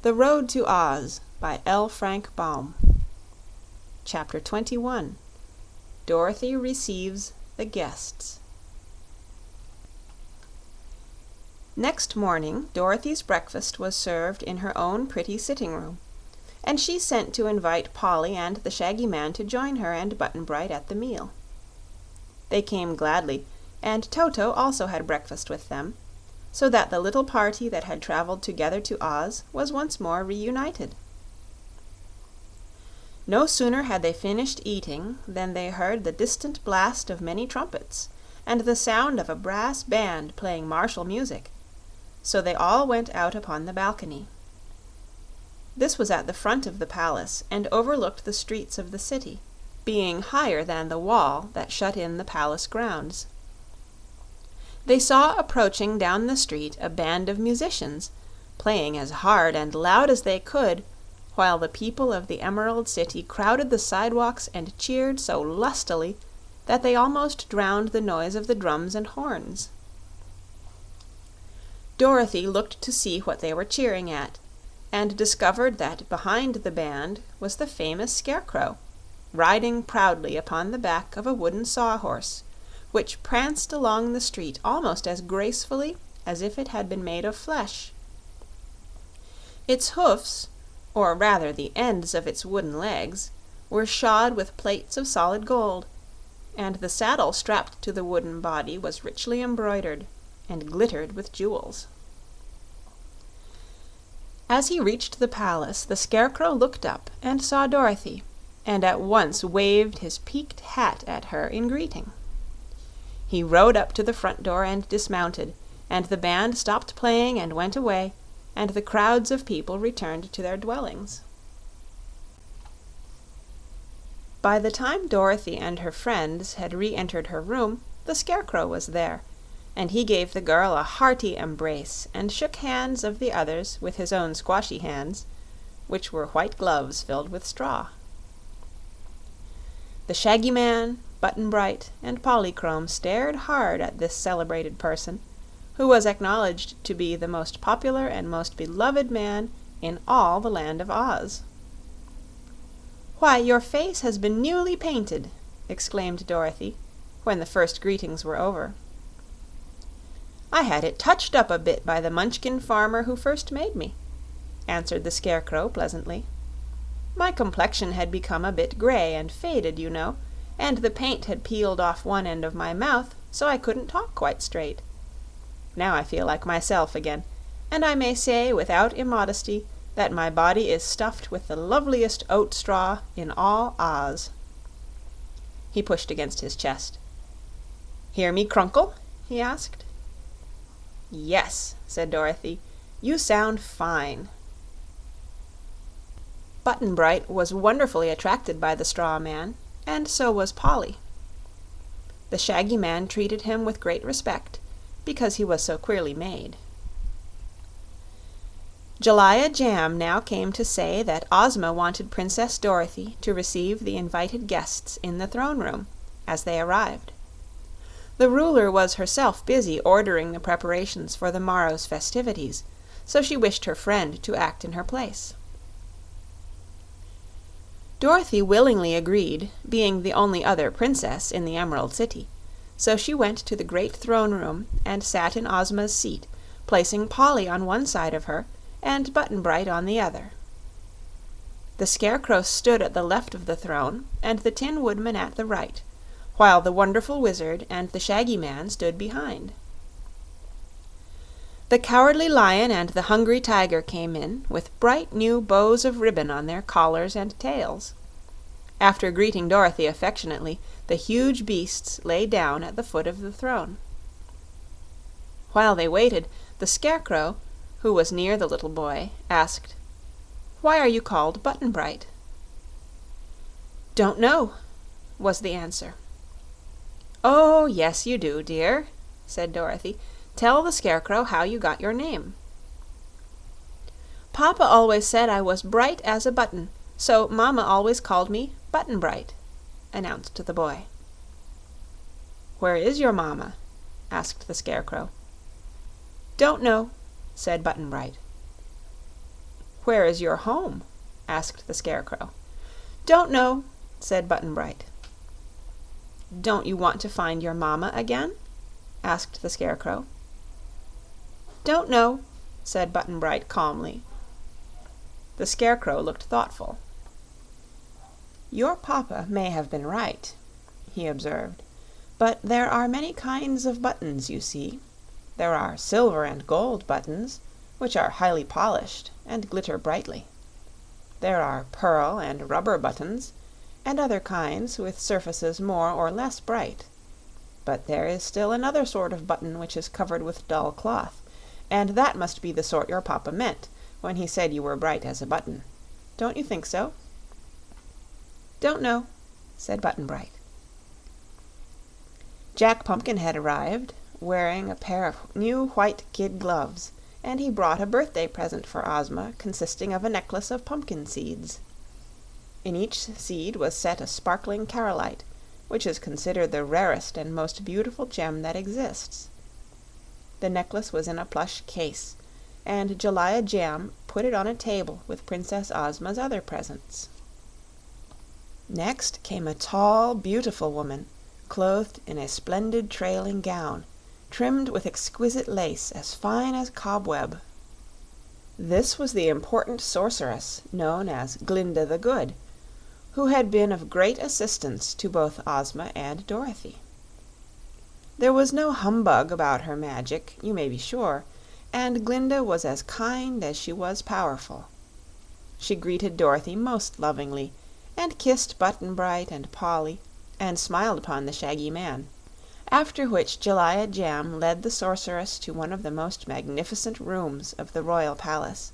The Road to Oz by L. Frank Baum. Chapter 21. Dorothy Receives the Guests. Next morning Dorothy's breakfast was served in her own pretty sitting room, and she sent to invite Polly and the Shaggy Man to join her and Button-Bright at the meal. They came gladly, and Toto also had breakfast with them, so that the little party that had traveled together to Oz was once more reunited. No sooner had they finished eating than they heard the distant blast of many trumpets and the sound of a brass band playing martial music, so they all went out upon the balcony. This was at the front of the palace and overlooked the streets of the city, being higher than the wall that shut in the palace grounds. They saw approaching down the street a band of musicians, playing as hard and loud as they could, while the people of the Emerald City crowded the sidewalks and cheered so lustily that they almost drowned the noise of the drums and horns. Dorothy looked to see what they were cheering at, and discovered that behind the band was the famous Scarecrow, riding proudly upon the back of a wooden sawhorse, which pranced along the street almost as gracefully as if it had been made of flesh. Its hoofs, or rather the ends of its wooden legs, were shod with plates of solid gold, and the saddle strapped to the wooden body was richly embroidered and glittered with jewels. As he reached the palace, the Scarecrow looked up and saw Dorothy, and at once waved his peaked hat at her in greeting. He rode up to the front door and dismounted, and the band stopped playing and went away, and the crowds of people returned to their dwellings. By the time Dorothy and her friends had re-entered her room, the Scarecrow was there, and he gave the girl a hearty embrace and shook hands of the others with his own squashy hands, which were white gloves filled with straw. The Shaggy Man, Button-Bright, and Polychrome stared hard at this celebrated person, who was acknowledged to be the most popular and most beloved man in all the land of Oz. "Why, your face has been newly painted!" exclaimed Dorothy, when the first greetings were over. "I had it touched up a bit by the Munchkin farmer who first made me," answered the Scarecrow pleasantly. "My complexion had become a bit gray and faded, you know, and the paint had peeled off one end of my mouth, so I couldn't talk quite straight. Now I feel like myself again, and I may say without immodesty that my body is stuffed with the loveliest oat straw in all Oz." He pushed against his chest. "Hear me crunkle?" he asked. "Yes," said Dorothy. "You sound fine." Button-Bright was wonderfully attracted by the straw man, and so was Polly. The Shaggy Man treated him with great respect, because he was so queerly made. Jellia Jamb now came to say that Ozma wanted Princess Dorothy to receive the invited guests in the throne room, as they arrived. The ruler was herself busy ordering the preparations for the morrow's festivities, so she wished her friend to act in her place. Dorothy willingly agreed, being the only other princess in the Emerald City, so she went to the great throne room and sat in Ozma's seat, placing Polly on one side of her and Button-Bright on the other. The Scarecrow stood at the left of the throne and the Tin Woodman at the right, while the Wonderful Wizard and the Shaggy Man stood behind. The Cowardly Lion and the Hungry Tiger came in, with bright new bows of ribbon on their collars and tails. After greeting Dorothy affectionately, the huge beasts lay down at the foot of the throne. While they waited, the Scarecrow, who was near the little boy, asked, "Why are you called Button-Bright?" "Don't know," was the answer. "Oh, yes, you do, dear," said Dorothy. "Tell the Scarecrow how you got your name." "Papa always said I was bright as a button, so Mama always called me Button-Bright," announced the boy. "Where is your mamma?" asked the Scarecrow. "Don't know," said Button-Bright. "Where is your home?" asked the Scarecrow. "Don't know," said Button-Bright. "Don't you want to find your mamma again?" asked the Scarecrow. "Don't know," said Button-Bright calmly. The Scarecrow looked thoughtful. "Your papa may have been right," he observed, "but there are many kinds of buttons, you see. There are silver and gold buttons, which are highly polished and glitter brightly. There are pearl and rubber buttons, and other kinds with surfaces more or less bright. But there is still another sort of button which is covered with dull cloth, and that must be the sort your papa meant when he said you were bright as a button. Don't you think so?" "Don't know," said Button-Bright. Jack Pumpkinhead arrived, wearing a pair of new white kid gloves, and he brought a birthday present for Ozma consisting of a necklace of pumpkin seeds. In each seed was set a sparkling carolite, which is considered the rarest and most beautiful gem that exists. The necklace was in a plush case, and Jellia Jamb put it on a table with Princess Ozma's other presents. Next came a tall, beautiful woman, clothed in a splendid trailing gown, trimmed with exquisite lace as fine as cobweb. This was the important sorceress known as Glinda the Good, who had been of great assistance to both Ozma and Dorothy. There was no humbug about her magic, you may be sure, and Glinda was as kind as she was powerful. She greeted Dorothy most lovingly, and kissed Button-Bright and Polly, and smiled upon the Shaggy Man, after which Jellia Jamb led the sorceress to one of the most magnificent rooms of the royal palace,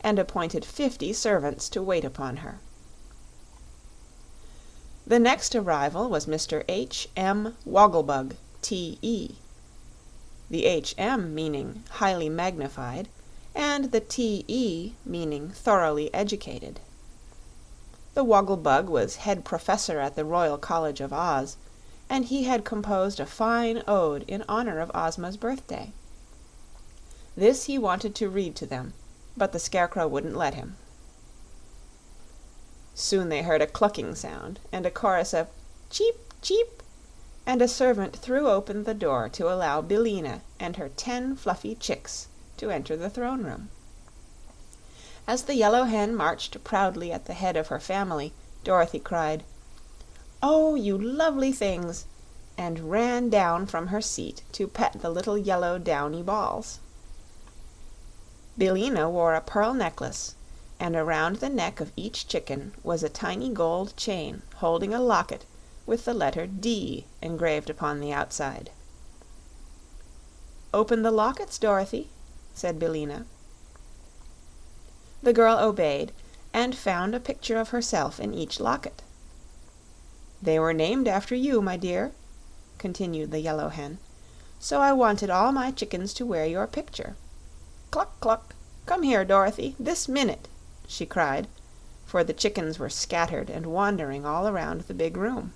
and appointed 50 servants to wait upon her. The next arrival was Mr. H.M. Wogglebug, T.E., the H.M. meaning highly magnified, and the T.E. meaning thoroughly educated. The Wogglebug was head professor at the Royal College of Oz, and he had composed a fine ode in honor of Ozma's birthday. This he wanted to read to them, but the Scarecrow wouldn't let him. Soon they heard a clucking sound and a chorus of "cheep, cheep," and a servant threw open the door to allow Billina and her 10 fluffy chicks to enter the throne room. As the Yellow Hen marched proudly at the head of her family, Dorothy cried, "Oh, you lovely things!" and ran down from her seat to pet the little yellow downy balls. Billina wore a pearl necklace, and around the neck of each chicken was a tiny gold chain holding a locket with the letter D engraved upon the outside. "Open the lockets, Dorothy," said Billina. The girl obeyed, and found a picture of herself in each locket. "They were named after you, my dear," continued the Yellow Hen, "so I wanted all my chickens to wear your picture. Cluck, cluck! Come here, Dorothy, this minute!" she cried, for the chickens were scattered and wandering all around the big room.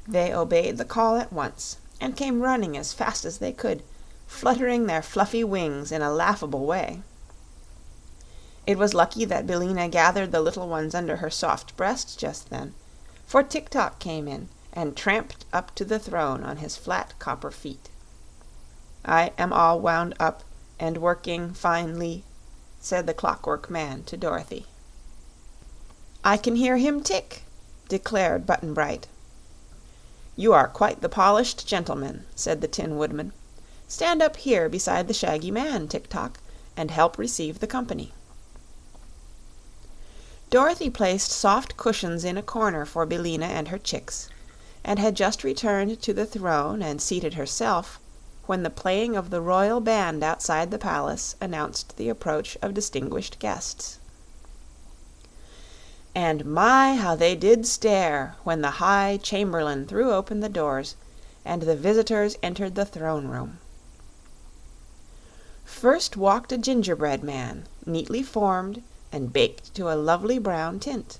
They obeyed the call at once, and came running as fast as they could, fluttering their fluffy wings in a laughable way. It was lucky that Billina gathered the little ones under her soft breast just then, for Tik-Tok came in and tramped up to the throne on his flat copper feet. "I am all wound up and working finely," said the Clockwork Man to Dorothy. "I can hear him tick," declared Button-Bright. "You are quite the polished gentleman," said the Tin Woodman. "Stand up here beside the Shaggy Man, Tik-Tok, and help receive the company." Dorothy placed soft cushions in a corner for Billina and her chicks, and had just returned to the throne and seated herself when the playing of the royal band outside the palace announced the approach of distinguished guests. And my, how they did stare when the High Chamberlain threw open the doors and the visitors entered the throne room. First walked a gingerbread man, neatly formed and baked to a lovely brown tint.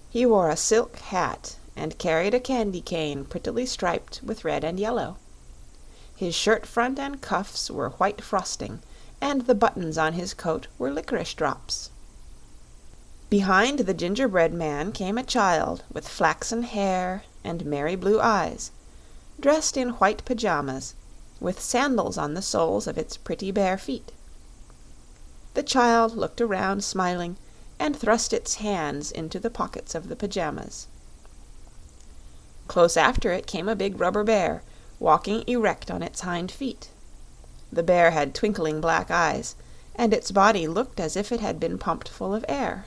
He wore a silk hat and carried a candy cane prettily striped with red and yellow. His shirt front and cuffs were white frosting, and the buttons on his coat were licorice drops. Behind the gingerbread man came a child with flaxen hair and merry blue eyes, dressed in white pajamas, with sandals on the soles of its pretty bare feet. The child looked around smiling and thrust its hands into the pockets of the pajamas. Close after it came a big rubber bear, walking erect on its hind feet. The bear had twinkling black eyes, and its body looked as if it had been pumped full of air.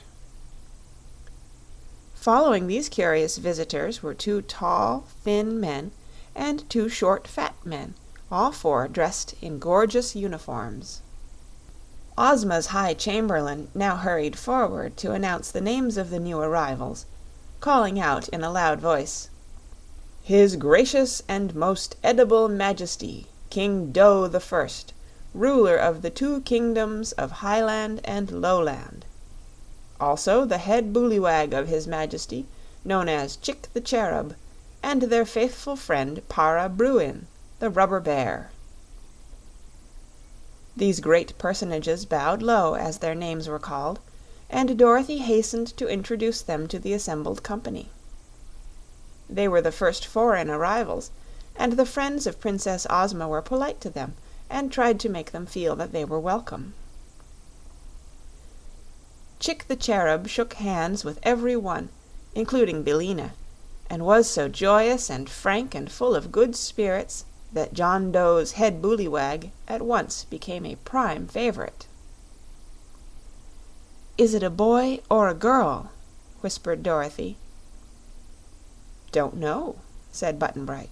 Following these curious visitors were 2 tall, thin men and 2 short, fat men, all 4 dressed in gorgeous uniforms. Ozma's High Chamberlain now hurried forward to announce the names of the new arrivals, calling out in a loud voice, "His Gracious and Most Edible Majesty, King Do the First, ruler of the 2 kingdoms of Highland and Lowland. Also the head bullywag of His Majesty, known as Chick the Cherub, and their faithful friend Para Bruin, the Rubber Bear." These great personages bowed low as their names were called, and Dorothy hastened to introduce them to the assembled company. They were the first foreign arrivals, and the friends of Princess Ozma were polite to them and tried to make them feel that they were welcome. Chick the Cherub shook hands with every one, including Billina, and was so joyous and frank and full of good spirits that John Dough's head bullywag at once became a prime favorite. "Is it a boy or a girl?" whispered Dorothy. "Don't know," said Button-Bright.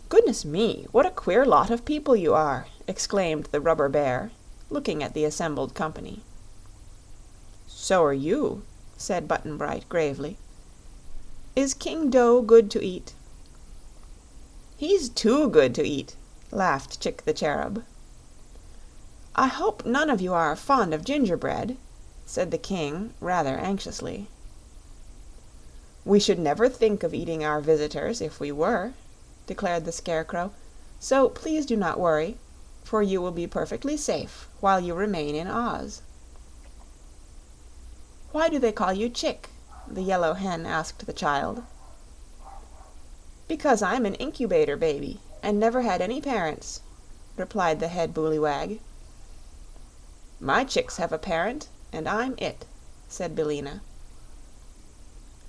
"Goodness me, what a queer lot of people you are!" exclaimed the Rubber Bear, looking at the assembled company. "So are you," said Button-Bright gravely. "Is King Dough good to eat?" "He's too good to eat," laughed Chick the Cherub. "I hope none of you are fond of gingerbread," said the King, rather anxiously. "We should never think of eating our visitors if we were," declared the Scarecrow, "so please do not worry, for you will be perfectly safe while you remain in Oz." "Why do they call you Chick?" the Yellow Hen asked the child. "Because I'm an incubator baby, and never had any parents," replied the head bullywag. "My chicks have a parent, and I'm it," said Billina.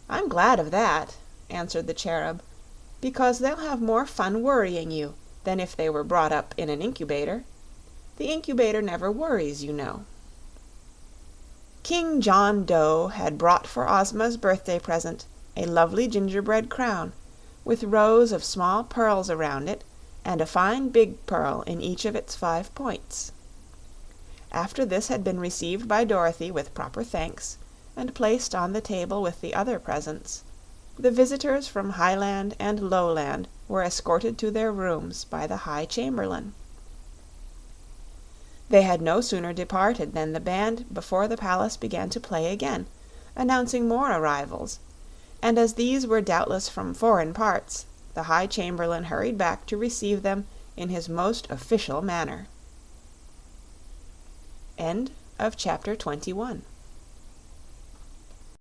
"I'm glad of that," answered the Cherub, "because they'll have more fun worrying you than if they were brought up in an incubator. The incubator never worries, you know." King John Dough had brought for Ozma's birthday present a lovely gingerbread crown, with rows of small pearls around it, and a fine big pearl in each of its 5 points. After this had been received by Dorothy with proper thanks, and placed on the table with the other presents, the visitors from Highland and Lowland were escorted to their rooms by the High Chamberlain. They had no sooner departed than the band before the palace began to play again, announcing more arrivals, and as these were doubtless from foreign parts, the High Chamberlain hurried back to receive them in his most official manner. End of Chapter 21.